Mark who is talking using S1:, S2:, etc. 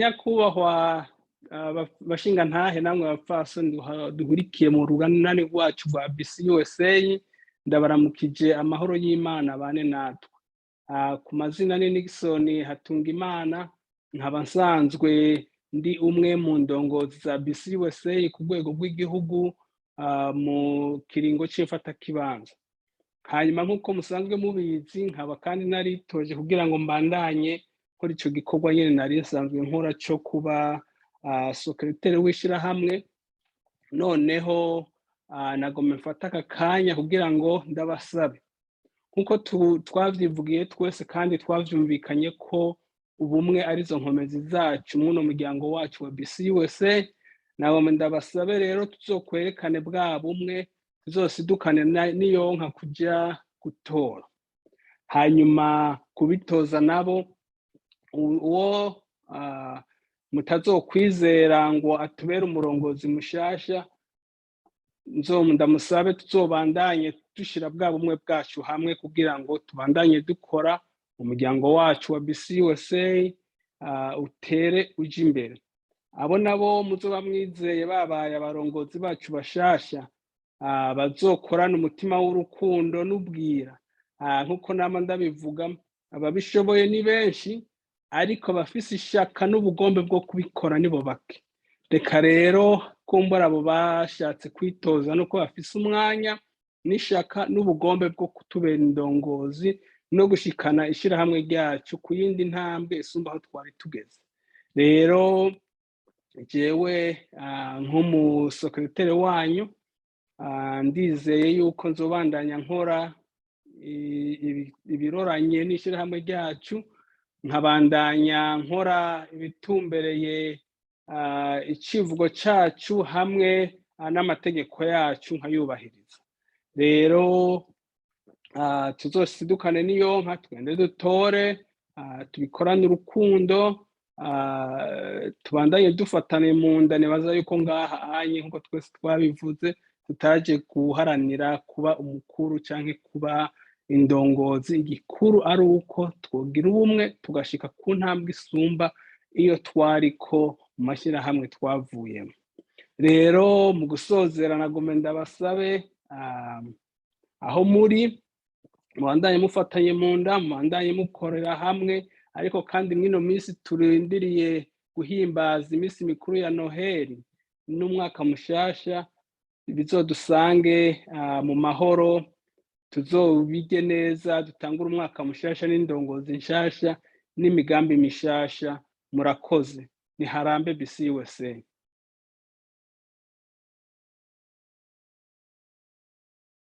S1: Nyakubahwa bashinga ntahe namwe bapfasoni duhurikiye mu ruganani rwacu rwa BCUSA, ndabaramukije amahoro y'Imana bane natwe. Ku mazina ni Nickson HATUNGIMANA, nkaba nsanzwe ndi umwe mu ndongozi za BCUSA ku rwego rw'igihugu mu kiringo c'imfatakibanza. Hanyuma nk'uko musanzwe mubizi, nkaba kandi naritoje kugira ngo mbandanye kuri ico gikorwa nyene nari nsanzwe nkora co kuba secrétaire w'ishirahamwe. Noneho nagomba mfata aka kanya kugira ngo ndabasabe, nkuko twavyivugiye twese kandi twavyumvikanye ko ubumwe arizo nkomezi zacu muno muryango wacu wa BCUSA, nabo ndabasabe rero tuzokwerekane bwa bumwe, tuzosidukane niyonka kuja gutora. Hanyuma kubitoza nabo, uwo mutazokwizera ngo atubere umurongozi mushasha, ndamusabe tuzobandanye dushira bwa bumwe bwacu hamwe kugira ngo tubandanye dukora umuryango wacu wa BCUSA utere uja imbere. Abo nabo muzoba mwizeye babaye abarongozi bacu bashasha, bazokorana umutima w'urukundo n'ubwira. Nkuko nama ndabivuga, ababishoboye ni benshi, ariko bafise ishaka n'ubugombe bwo kubikora nibo bake. Reka rero kumbura abo bashatse kwitoza nuko bafise umwanya n'ishaka n'ubugombe bwo kutubera indongozi no gushikana ishirahamwe ryacu ku yindi ntambwe isumba aho twari tugeze. Rero jewe nk'umusekreteri wanyu, ndizeye yuko nzobandanya nkora ibiroranye n'ishirahamwe ryacu, nkabandanya nkora ibitumbereye icivugo cacu hamwe n'amategeko yacu nkayubahiriza. Rero tuzosidukane niyonka, twende dutore, tubikorane urukundo, tubandanye dufatane mu nda. Nibaza yuko ngaha anye nkuko twese twabivuze, tutaje guharanira kuba umukuru canke kuba indongozi. Igikuru ari uko twogira ubumwe tugashika ku ntambwe isumba iyo twariko mu mashirahamwe twavuyemo. Rero mu gusozera nagomba ndabasabe, aho muri mubandanye mufatanye mu nda, mubandanye mukorera hamwe, ariko kandi mwino minsi turindiriye guhimbaza imisi mikuru ya Noheli n'umwaka mushasha, bizodusange mu mahoro, tuzobige neza, dutangure umwaka mushasha n'indongozi nshasha n'imigambi mishasha. Murakoze. Niharambe BCUSA.